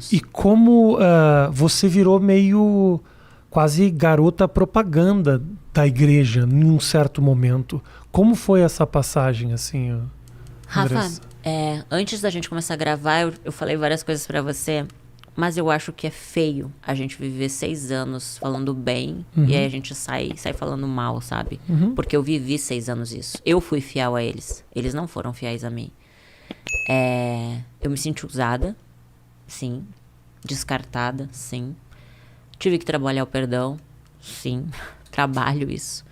E como você virou meio quase garota propaganda da igreja em um certo momento. Como foi essa passagem, assim, Rafa, Andressa? antes da gente começar a gravar, eu falei várias coisas pra você, mas eu acho que é feio a gente viver 6 anos falando bem e aí a gente sai falando mal, sabe? Porque eu vivi 6 anos isso. Eu fui fiel a eles. Eles não foram fiéis a mim. Eu me senti usada, sim. Descartada, sim. Tive que trabalhar o perdão, sim. Trabalho isso.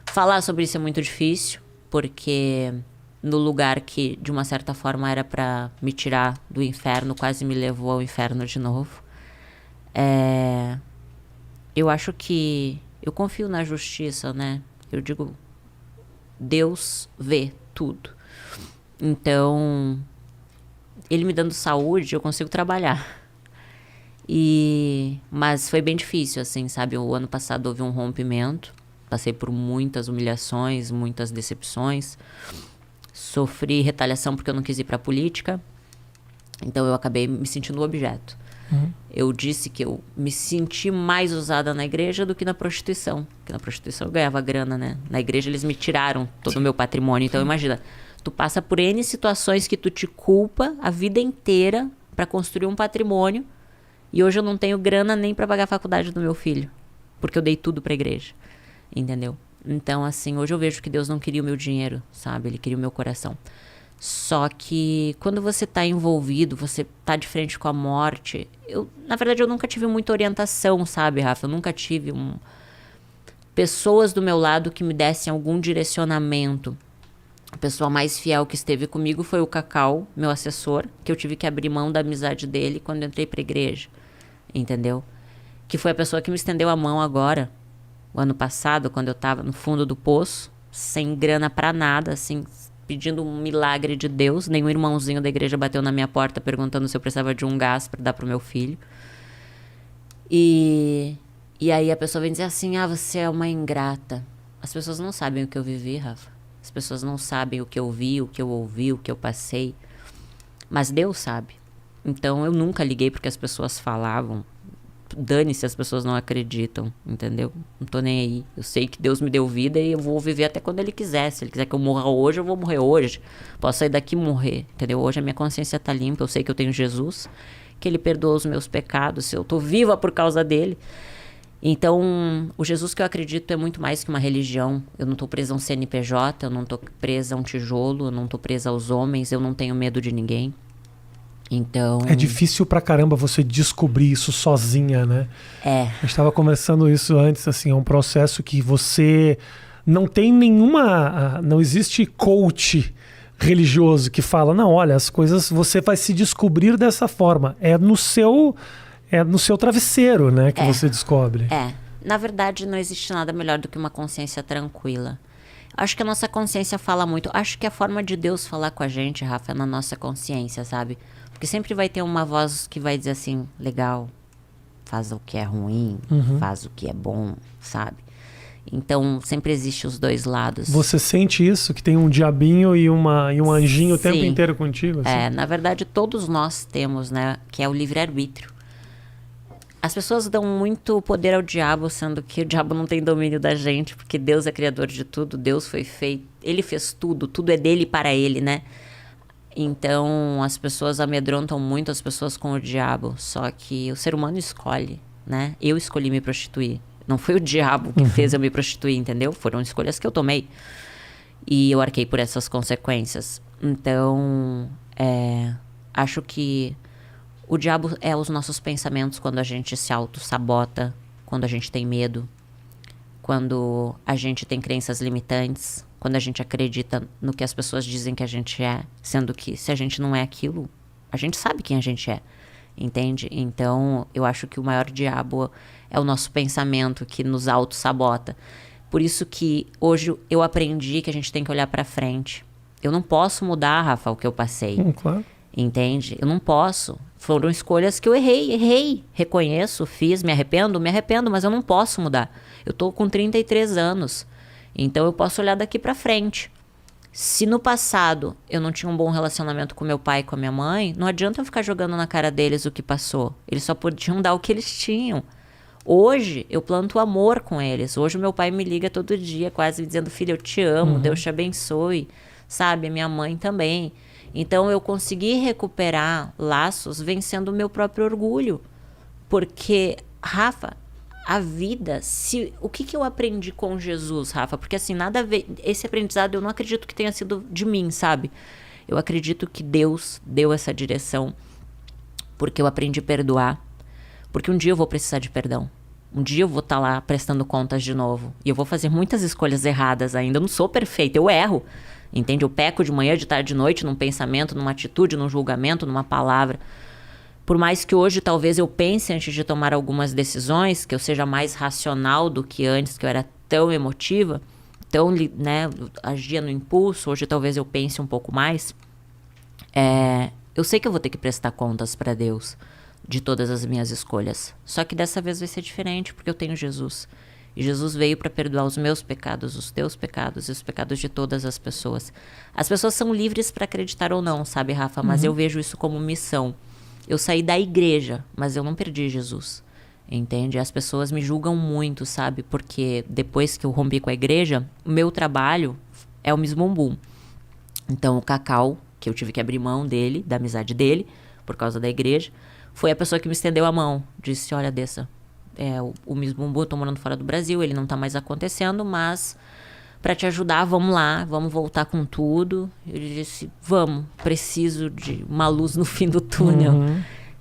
Falar sobre isso é muito difícil, porque no lugar que, de uma certa forma, era pra me tirar do inferno, quase me levou ao inferno de novo. Eu acho que... Eu confio na justiça, né? Eu digo... Deus vê tudo. Então... Ele me dando saúde, eu consigo trabalhar. Mas foi bem difícil, assim, sabe? O ano passado houve um rompimento. Passei por muitas humilhações, muitas decepções. Sofri retaliação porque eu não quis ir pra política. Então eu acabei me sentindo objeto. Eu disse que eu me senti mais usada na igreja do que na prostituição. Porque na prostituição eu ganhava grana, né? Na igreja eles me tiraram todo o meu patrimônio. Então imagina, tu passa por N situações que tu te culpa a vida inteira pra construir um patrimônio. E hoje eu não tenho grana nem pra pagar a faculdade do meu filho. Porque eu dei tudo pra igreja. Entendeu? Então, assim, hoje eu vejo que Deus não queria o meu dinheiro, sabe? Ele queria o meu coração. Só que quando você tá envolvido, você tá de frente com a morte... Na verdade, eu nunca tive muita orientação, sabe, Rafa? Eu nunca tive pessoas do meu lado que me dessem algum direcionamento. A pessoa mais fiel que esteve comigo foi o Cacau, meu assessor, que eu tive que abrir mão da amizade dele quando eu entrei pra igreja. Entendeu? Que foi a pessoa que me estendeu a mão agora, o ano passado, quando eu tava no fundo do poço, sem grana pra nada, assim, pedindo um milagre de Deus. Nenhum irmãozinho da igreja bateu na minha porta perguntando se eu precisava de um gás pra dar pro meu filho. E aí a pessoa vem dizer assim, você é uma ingrata. As pessoas não sabem o que eu vivi, Rafa. As pessoas não sabem o que eu vi, o que eu ouvi, o que eu passei. Mas Deus sabe. Então eu nunca liguei porque as pessoas falavam. Dane-se, as pessoas não acreditam, entendeu? Não tô nem aí. Eu sei que Deus me deu vida e eu vou viver até quando Ele quiser. Se Ele quiser que eu morra hoje, eu vou morrer hoje. Posso sair daqui e morrer, entendeu? Hoje a minha consciência tá limpa, eu sei que eu tenho Jesus, que Ele perdoa os meus pecados, eu tô viva por causa dele. Então, o Jesus que eu acredito é muito mais que uma religião. Eu não tô presa a um CNPJ, eu não tô presa a um tijolo, eu não tô presa aos homens, eu não tenho medo de ninguém. Então... É difícil pra caramba você descobrir isso sozinha, né? A gente estava conversando isso antes, assim, é um processo que você não tem nenhuma... Não existe coach religioso que fala, não, olha, as coisas você vai se descobrir dessa forma. É no seu travesseiro, né, que você descobre. Na verdade, não existe nada melhor do que uma consciência tranquila. Acho que a nossa consciência fala muito. Acho que a forma de Deus falar com a gente, Rafa, é na nossa consciência, sabe? Porque sempre vai ter uma voz que vai dizer assim, legal, faz o que é ruim, faz o que é bom, sabe? Então, sempre existe os dois lados. Você sente isso? Que tem um diabinho e um anjinho o tempo inteiro contigo? Assim? Na verdade, todos nós temos, né? Que é o livre-arbítrio. As pessoas dão muito poder ao diabo, sendo que o diabo não tem domínio da gente, porque Deus é criador de tudo, Deus foi feito, Ele fez tudo, tudo é dele e para Ele, né? Então, as pessoas amedrontam muito as pessoas com o diabo, só que o ser humano escolhe, né? Eu escolhi me prostituir. Não foi o diabo que fez eu me prostituir, entendeu? Foram escolhas que eu tomei. E eu arquei por essas consequências. Então, acho que o diabo é os nossos pensamentos quando a gente se auto-sabota, quando a gente tem medo, quando a gente tem crenças limitantes, quando a gente acredita no que as pessoas dizem que a gente é, sendo que se a gente não é aquilo, a gente sabe quem a gente é, entende? Então, eu acho que o maior diabo é o nosso pensamento que nos auto-sabota. Por isso que hoje eu aprendi que a gente tem que olhar pra frente. Eu não posso mudar, Rafa, o que eu passei. Claro. Entende? Eu não posso. Foram escolhas que eu errei. Reconheço, fiz, me arrependo, mas eu não posso mudar. Eu tô com 33 anos. Então eu posso olhar daqui pra frente. Se no passado eu não tinha um bom relacionamento com meu pai e com a minha mãe, não adianta eu ficar jogando na cara deles o que passou. Eles só podiam dar o que eles tinham. Hoje eu planto amor com eles. Hoje o meu pai me liga todo dia quase dizendo: filha, eu te amo, Deus te abençoe. Sabe, a minha mãe também. Então eu consegui recuperar laços vencendo o meu próprio orgulho. Porque, Rafa, a vida, o que eu aprendi com Jesus, Rafa? Porque assim, nada a ver, esse aprendizado eu não acredito que tenha sido de mim, sabe? Eu acredito que Deus deu essa direção, porque eu aprendi a perdoar, porque um dia eu vou precisar de perdão. Um dia eu vou estar lá prestando contas de novo, e eu vou fazer muitas escolhas erradas ainda, eu não sou perfeita, eu erro, entende? Eu peco de manhã, de tarde, de noite, num pensamento, numa atitude, num julgamento, numa palavra. Por mais que hoje talvez eu pense antes de tomar algumas decisões, que eu seja mais racional do que antes, que eu era tão emotiva, tão, né, agia no impulso, hoje talvez eu pense um pouco mais. Eu sei que eu vou ter que prestar contas para Deus de todas as minhas escolhas. Só que dessa vez vai ser diferente, porque eu tenho Jesus. E Jesus veio para perdoar os meus pecados, os teus pecados e os pecados de todas as pessoas. As pessoas são livres para acreditar ou não, sabe, Rafa? Mas eu vejo isso como missão. Eu saí da igreja, mas eu não perdi Jesus, entende? As pessoas me julgam muito, sabe? Porque depois que eu rompi com a igreja, o meu trabalho é o Miss Bumbum. Então o Cacau, que eu tive que abrir mão dele, da amizade dele, por causa da igreja, foi a pessoa que me estendeu a mão. Disse: olha, Dessa, o Miss Bumbum, eu tô morando fora do Brasil, ele não tá mais acontecendo, mas para te ajudar, vamos lá, vamos voltar com tudo. Eu disse: vamos, preciso de uma luz no fim do túnel,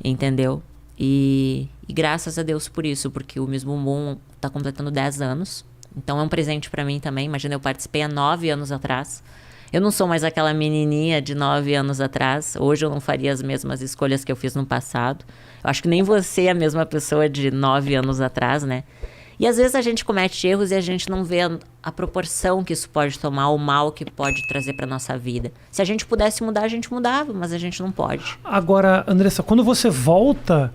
entendeu? E graças a Deus por isso, porque o Miss Bumbum tá completando 10 anos, então é um presente para mim também. Imagina, eu participei há 9 anos atrás. Eu não sou mais aquela menininha de 9 anos atrás. Hoje eu não faria as mesmas escolhas que eu fiz no passado. Eu acho que nem você é a mesma pessoa de 9 anos atrás, né? E às vezes a gente comete erros e a gente não vê a proporção que isso pode tomar, o mal que pode trazer para nossa vida. Se a gente pudesse mudar, a gente mudava, mas a gente não pode. Agora, Andressa, quando você volta,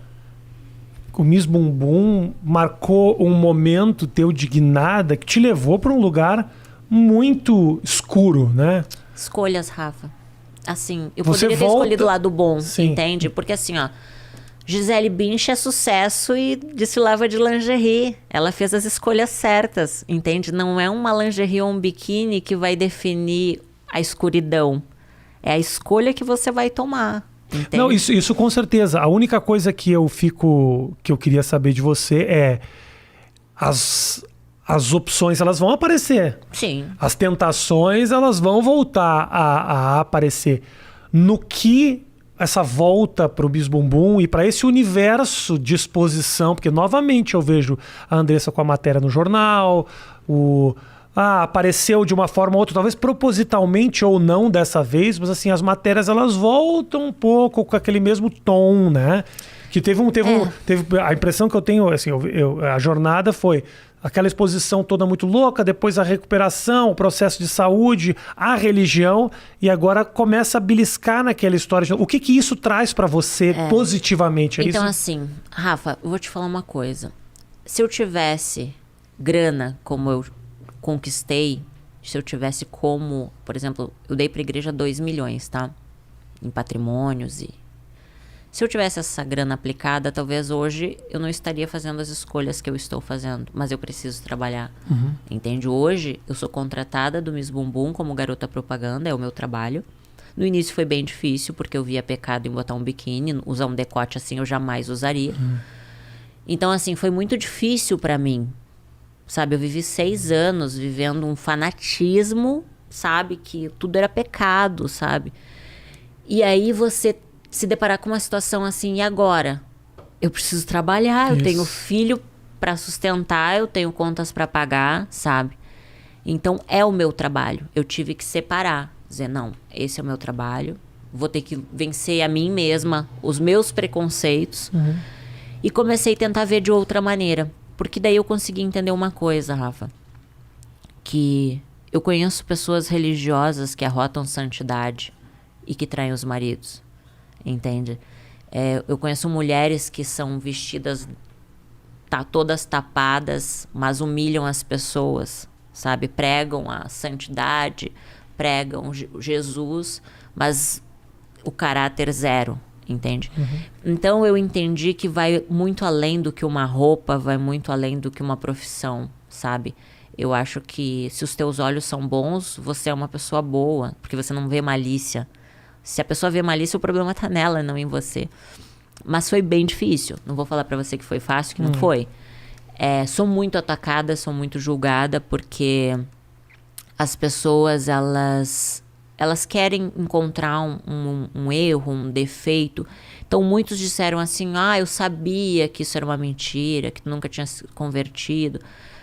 o Miss Bumbum marcou um momento teu de guinada que te levou para um lugar muito escuro, né? Escolhas, Rafa. Assim, eu você poderia ter escolhido o lado bom, Sim. Entende? Porque assim, ó, Gisele Bündchen é sucesso e desfilava de lingerie. Ela fez as escolhas certas, entende? Não é uma lingerie ou um biquíni que vai definir a escuridão. É a escolha que você vai tomar, entende? Não, isso com certeza. A única coisa que eu queria saber de você é as opções, elas vão aparecer. Sim. As tentações, elas vão voltar a aparecer. No que essa volta para o Miss Bumbum e para esse universo de exposição, porque novamente eu vejo a Andressa com a matéria no jornal, apareceu de uma forma ou outra, talvez propositalmente ou não dessa vez, mas assim, as matérias elas voltam um pouco com aquele mesmo tom, né? Que teve a impressão que eu tenho, assim, a jornada foi aquela exposição toda muito louca, depois a recuperação, o processo de saúde, a religião, e agora começa a beliscar naquela história. O que isso traz para você positivamente? Então, assim, Rafa, eu vou te falar uma coisa. Se eu tivesse grana como eu conquistei, se eu tivesse como, por exemplo, eu dei pra igreja 2 milhões, tá? Em patrimônios e... Se eu tivesse essa grana aplicada, talvez hoje eu não estaria fazendo as escolhas que eu estou fazendo. Mas eu preciso trabalhar, entende? Hoje eu sou contratada do Miss Bumbum como garota propaganda, é o meu trabalho. No início foi bem difícil, porque eu via pecado em botar um biquíni, usar um decote assim eu jamais usaria. Então assim, foi muito difícil pra mim, sabe? Eu vivi 6 anos vivendo um fanatismo, sabe? Que tudo era pecado, sabe? E aí você se deparar com uma situação assim, e agora? Eu preciso trabalhar, eu tenho filho para sustentar, eu tenho contas para pagar, sabe? Então é o meu trabalho. Eu tive que separar, dizer, não, esse é o meu trabalho, vou ter que vencer a mim mesma, os meus preconceitos. E comecei a tentar ver de outra maneira. Porque daí eu consegui entender uma coisa, Rafa, que eu conheço pessoas religiosas que arrotam santidade e que traem os maridos. Entende? Eu conheço mulheres que são vestidas todas tapadas, mas humilham as pessoas, sabe? Pregam a santidade, pregam Jesus, mas o caráter zero, entende? Então eu entendi que vai muito além do que uma roupa, vai muito além do que uma profissão, sabe? Eu acho que se os teus olhos são bons, você é uma pessoa boa, porque você não vê malícia. Se a pessoa vê malícia, o problema tá nela, não em você. Mas foi bem difícil. Não vou falar pra você que foi fácil, que não foi. Sou muito atacada, sou muito julgada, porque as pessoas, elas querem encontrar um erro, um defeito. Então, muitos disseram assim, eu sabia que isso era uma mentira, que tu nunca tinha se convertido.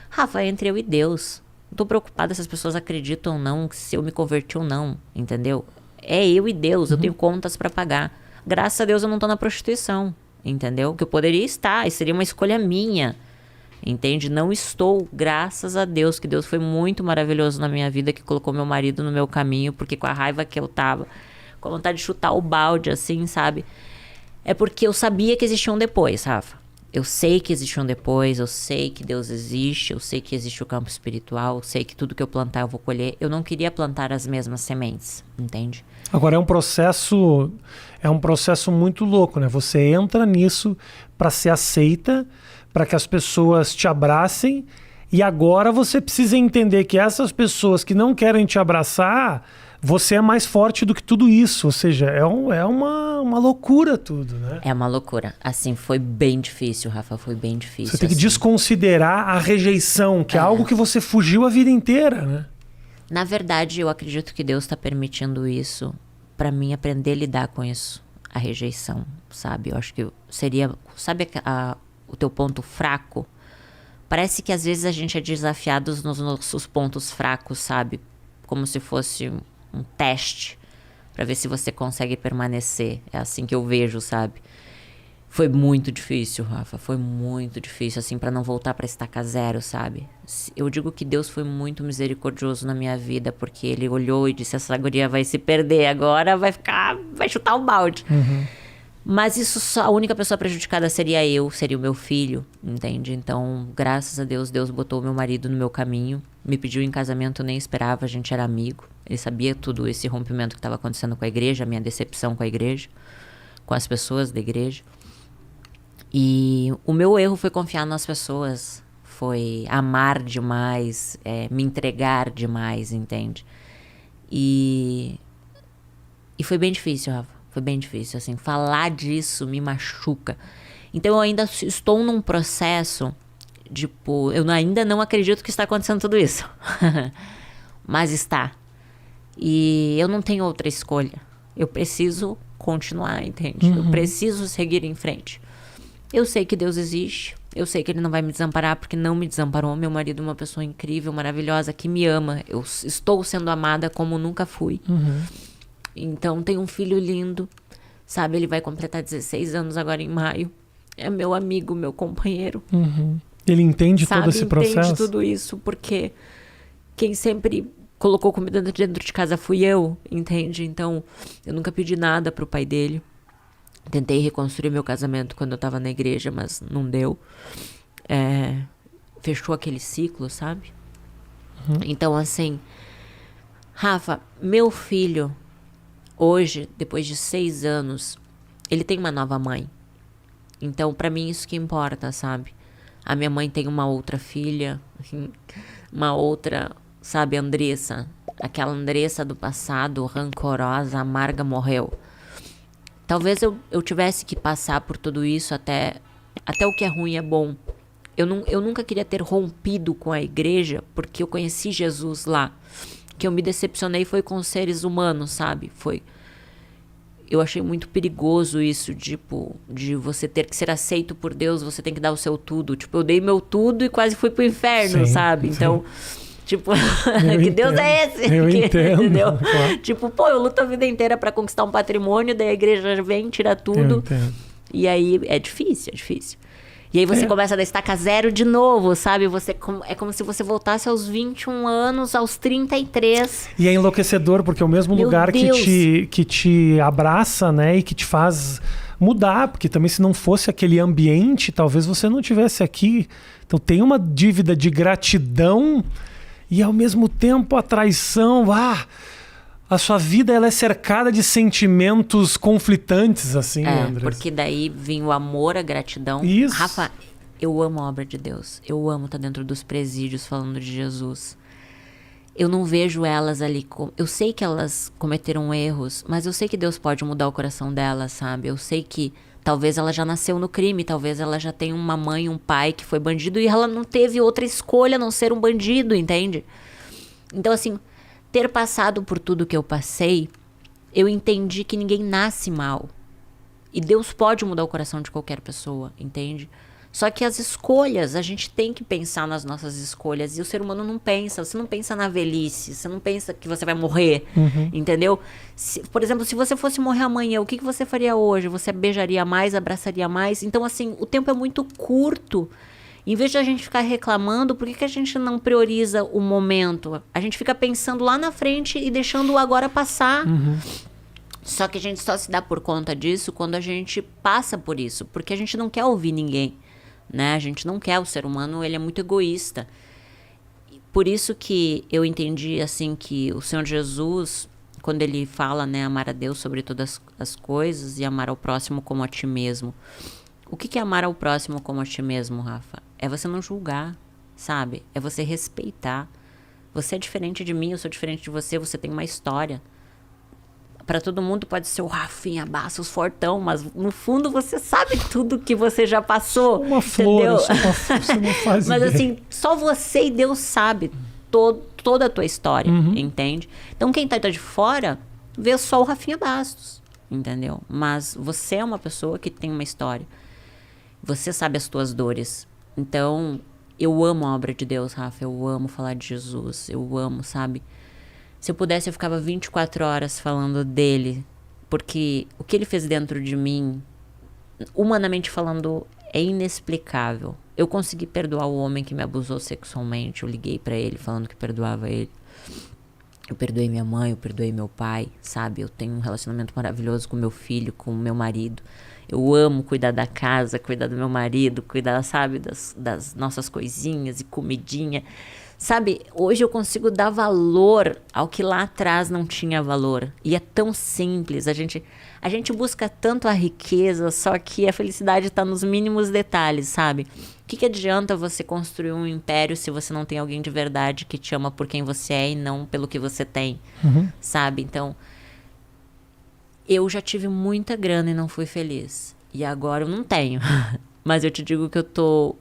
Rafa, entre eu e Deus. Não tô preocupada se as pessoas acreditam ou não, se eu me converti ou não, entendeu? É eu e Deus, eu tenho contas pra pagar. Graças a Deus eu não tô na prostituição, entendeu? Que eu poderia estar, e seria uma escolha minha, entende? Não estou, graças a Deus, que Deus foi muito maravilhoso na minha vida, que colocou meu marido no meu caminho, porque com a raiva que eu tava, com a vontade de chutar o balde, assim, sabe? É porque eu sabia que existia um depois, Rafa. Eu sei que existe um depois, eu sei que Deus existe, eu sei que existe o campo espiritual, eu sei que tudo que eu plantar eu vou colher. Eu não queria plantar as mesmas sementes, entende? Agora é um processo muito louco, né? Você entra nisso para ser aceita, para que as pessoas te abracem, e agora você precisa entender que essas pessoas que não querem te abraçar, você é mais forte do que tudo isso. Ou seja, é uma loucura tudo, né? É uma loucura. Assim, foi bem difícil, Rafa, foi bem difícil. Você tem que desconsiderar a rejeição, que é algo que você fugiu a vida inteira, né? Na verdade, eu acredito que Deus está permitindo isso para mim aprender a lidar com isso, a rejeição, sabe? Eu acho que seria... Sabe o teu ponto fraco? Parece que às vezes a gente é desafiado nos nossos pontos fracos, sabe? Como se fosse um teste para ver se você consegue permanecer. É assim que eu vejo, sabe? Foi muito difícil, Rafa. Foi muito difícil, assim, para não voltar para estaca zero, sabe? Eu digo que Deus foi muito misericordioso na minha vida, porque Ele olhou e disse, essa guria vai se perder agora, vai chutar o balde. Mas isso só, a única pessoa prejudicada seria eu, seria o meu filho, entende? Então, graças a Deus, Deus botou o meu marido no meu caminho, me pediu em casamento, eu nem esperava, a gente era amigo. Ele sabia tudo esse rompimento que estava acontecendo com a igreja, a minha decepção com a igreja, com as pessoas da igreja. E o meu erro foi confiar nas pessoas, foi amar demais, me entregar demais, entende? E foi bem difícil, Rafa. Foi bem difícil, assim, falar disso me machuca. Então eu ainda estou num processo, tipo, eu ainda não acredito que está acontecendo tudo isso. Mas está. E eu não tenho outra escolha. Eu preciso continuar, entende? Eu preciso seguir em frente. Eu sei que Deus existe. Eu sei que Ele não vai me desamparar, porque não me desamparou. Meu marido é uma pessoa incrível, maravilhosa, que me ama. Eu estou sendo amada como nunca fui. Então, tem um filho lindo, sabe? Ele vai completar 16 anos agora em maio. É meu amigo, meu companheiro. Ele entende todo esse processo? Entende tudo isso, porque quem sempre colocou comida dentro de casa fui eu, entende? Então, eu nunca pedi nada pro pai dele. Tentei reconstruir meu casamento quando eu tava na igreja, mas não deu. Fechou aquele ciclo, sabe? Então, assim... Rafa, meu filho... Hoje, depois de 6 anos, ele tem uma nova mãe. Então, pra mim, isso que importa, sabe? A minha mãe tem uma outra filha, uma outra, sabe, Andressa. Aquela Andressa do passado, rancorosa, amarga, morreu. Talvez eu tivesse que passar por tudo isso até o que é ruim é bom. Eu nunca queria ter rompido com a igreja, porque eu conheci Jesus lá. Que eu me decepcionei foi com os seres humanos, sabe? Eu achei muito perigoso isso, tipo, de você ter que ser aceito por Deus, você tem que dar o seu tudo. Tipo, eu dei meu tudo e quase fui pro inferno, sabe? Então, tipo, que Deus é esse? Eu entendo. Entendeu? Claro. Tipo, eu luto a vida inteira pra conquistar um patrimônio, daí a igreja vem, tira tudo. Eu entendo. E aí, é difícil. E aí você começa da estaca zero de novo, sabe? É como se você voltasse aos 21 anos, aos 33. E é enlouquecedor, porque é o mesmo lugar que te abraça, né? E que te faz mudar. Porque também se não fosse aquele ambiente, talvez você não estivesse aqui. Então tem uma dívida de gratidão e ao mesmo tempo a traição. A sua vida, ela é cercada de sentimentos conflitantes, assim, Andressa. Porque daí vem o amor, a gratidão. Isso. Rafa, eu amo a obra de Deus. Eu amo estar dentro dos presídios falando de Jesus. Eu não vejo elas ali... Eu sei que elas cometeram erros, mas eu sei que Deus pode mudar o coração delas, sabe? Eu sei que talvez ela já nasceu no crime, talvez ela já tenha uma mãe, um pai que foi bandido e ela não teve outra escolha a não ser um bandido, entende? Então, assim... Ter passado por tudo que eu passei, eu entendi que ninguém nasce mal. E Deus pode mudar o coração de qualquer pessoa, entende? Só que as escolhas, a gente tem que pensar nas nossas escolhas. E o ser humano não pensa. Você não pensa na velhice. Você não pensa que você vai morrer, entendeu? Por exemplo, se você fosse morrer amanhã, o que você faria hoje? Você beijaria mais, abraçaria mais? Então, assim, o tempo é muito curto. Em vez de a gente ficar reclamando, por que a gente não prioriza o momento? A gente fica pensando lá na frente e deixando o agora passar. Só que a gente só se dá por conta disso quando a gente passa por isso. Porque a gente não quer ouvir ninguém, né? A gente não quer. O ser humano, ele é muito egoísta. Por isso que eu entendi, assim, que o Senhor Jesus, quando ele fala, né, amar a Deus sobre todas as coisas e amar ao próximo como a ti mesmo. O que é amar ao próximo como a ti mesmo, Rafa? É você não julgar, sabe? É você respeitar. Você é diferente de mim, eu sou diferente de você, você tem uma história. Para todo mundo pode ser o Rafinha Bastos fortão, mas no fundo você sabe tudo que você já passou. Uma flor, você não faz Mas ideia. assim, só você e Deus sabe toda a tua história, entende? Então quem tá de fora vê só o Rafinha Bastos, entendeu? Mas você é uma pessoa que tem uma história. Você sabe as tuas dores. Então, eu amo a obra de Deus, Rafa. Eu amo falar de Jesus. Eu amo, sabe? Se eu pudesse, eu ficava 24 horas falando dele. Porque o que ele fez dentro de mim, humanamente falando, é inexplicável. Eu consegui perdoar o homem que me abusou sexualmente. Eu liguei pra ele falando que perdoava ele. Eu perdoei minha mãe, eu perdoei meu pai, sabe? Eu tenho um relacionamento maravilhoso com meu filho, com o meu marido. Eu amo cuidar da casa, cuidar do meu marido, cuidar, sabe, das nossas coisinhas e comidinha. Sabe, hoje eu consigo dar valor ao que lá atrás não tinha valor. E é tão simples, a gente busca tanto a riqueza, só que a felicidade está nos mínimos detalhes, sabe? O que adianta você construir um império se você não tem alguém de verdade que te ama por quem você é e não pelo que você tem, sabe? Então... Eu já tive muita grana e não fui feliz. E agora eu não tenho. Mas eu te digo que eu tô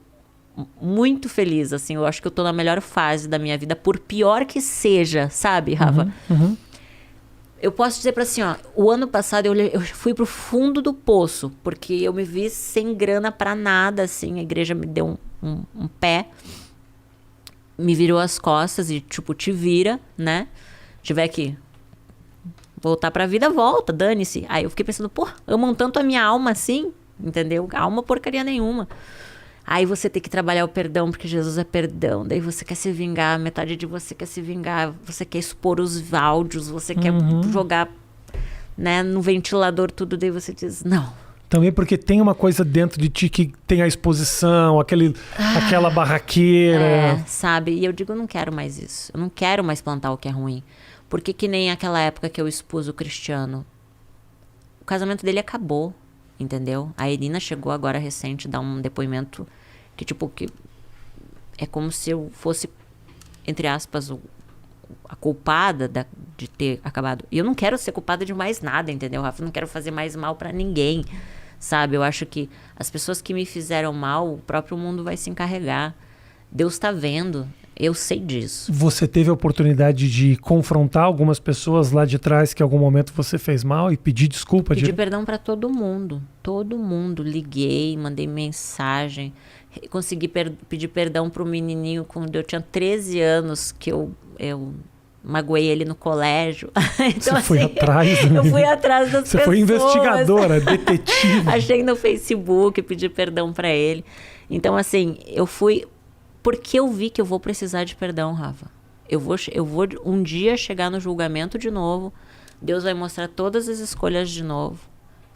muito feliz, assim. Eu acho que eu tô na melhor fase da minha vida, por pior que seja, sabe, Rafa? Eu posso dizer pra assim, ó, o ano passado eu fui pro fundo do poço, porque eu me vi sem grana pra nada, assim. A igreja me deu um pé, me virou as costas e, tipo, te vira, né? Tiver que... voltar pra vida, volta, dane-se. Aí eu fiquei pensando, pô, amam tanto a minha alma assim, entendeu? Alma porcaria nenhuma. Aí você tem que trabalhar o perdão, porque Jesus é perdão. Daí você quer se vingar, metade de você quer se vingar, você quer expor os áudios, você quer jogar, né, no ventilador tudo, daí você diz, não. Também porque tem uma coisa dentro de ti que tem a exposição, aquela barraqueira. É, sabe? E eu digo, eu não quero mais isso. Eu não quero mais plantar o que é ruim. Porque que nem aquela época que eu expus o Cristiano. O casamento dele acabou, entendeu? A Irina chegou agora recente, dar um depoimento que, tipo, que é como se eu fosse, entre aspas, a culpada de ter acabado. E eu não quero ser culpada de mais nada, entendeu, Rafa? Eu não quero fazer mais mal pra ninguém, sabe? Eu acho que as pessoas que me fizeram mal, o próprio mundo vai se encarregar. Deus tá vendo. Eu sei disso. Você teve a oportunidade de confrontar algumas pessoas lá de trás que em algum momento você fez mal e pedir desculpa? Pedi perdão para todo mundo. Todo mundo. Liguei, mandei mensagem. Consegui pedir perdão pro menininho quando eu tinha 13 anos, que eu magoei ele no colégio. Então, você foi atrás? Eu fui atrás das pessoas. Você foi investigadora, detetive. Achei no Facebook, pedi perdão para ele. Então, assim, eu fui... Porque eu vi que eu vou precisar de perdão, Rafa. Eu vou um dia chegar no julgamento de novo. Deus vai mostrar todas as escolhas de novo.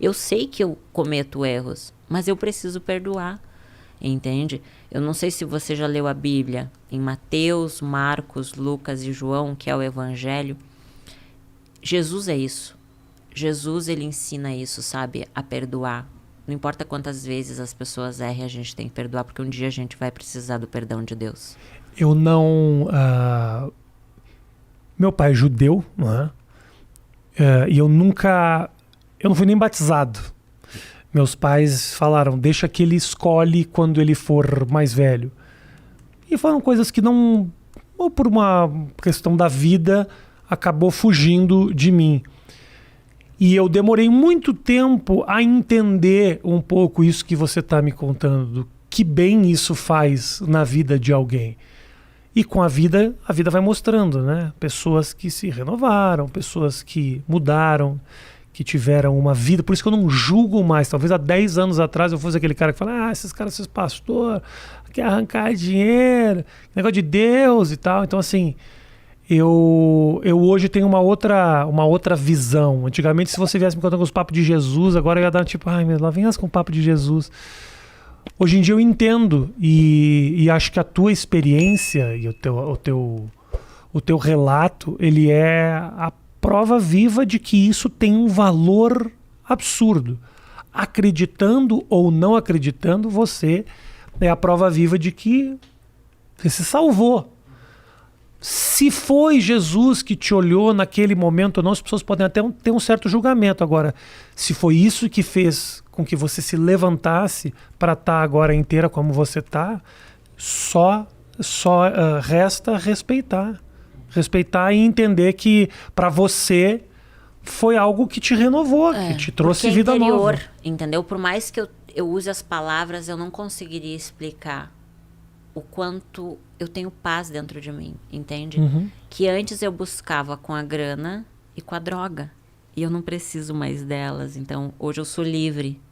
Eu sei que eu cometo erros, mas eu preciso perdoar. Entende? Eu não sei se você já leu a Bíblia. Em Mateus, Marcos, Lucas e João, que é o Evangelho. Jesus é isso. Jesus, ele ensina isso, sabe? A perdoar. Não importa quantas vezes as pessoas errem, a gente tem que perdoar, porque um dia a gente vai precisar do perdão de Deus. Eu não... Meu pai é judeu, não é? E eu não fui nem batizado. Meus pais falaram, deixa que ele escolhe quando ele for mais velho. E foram coisas que não... Ou por uma questão da vida, acabou fugindo de mim. E eu demorei muito tempo a entender um pouco isso que você está me contando, do que bem isso faz na vida de alguém. E com a vida vai mostrando, né? Pessoas que se renovaram, pessoas que mudaram, que tiveram uma vida. Por isso que eu não julgo mais. Talvez há 10 anos atrás eu fosse aquele cara que fala, esses caras, esses pastores, quer arrancar dinheiro, negócio de Deus e tal. Então, assim... Eu hoje tenho uma outra visão. Antigamente, se você viesse me contando com os papos de Jesus, agora eu ia dar tipo, mas lá vem as com o papo de Jesus. Hoje em dia eu entendo e acho que a tua experiência e o teu relato, ele é a prova viva de que isso tem um valor absurdo. Acreditando ou não acreditando, você é a prova viva de que você se salvou. Se foi Jesus que te olhou naquele momento ou não, as pessoas podem até ter um certo julgamento. Agora, se foi isso que fez com que você se levantasse para estar agora inteira como você está, só resta respeitar. Respeitar e entender que para você foi algo que te renovou, que te trouxe vida nova. Entendeu? Por mais que eu use as palavras, eu não conseguiria explicar o quanto eu tenho paz dentro de mim, entende? Uhum. Que antes eu buscava com a grana e com a droga. E eu não preciso mais delas. Então, hoje eu sou livre.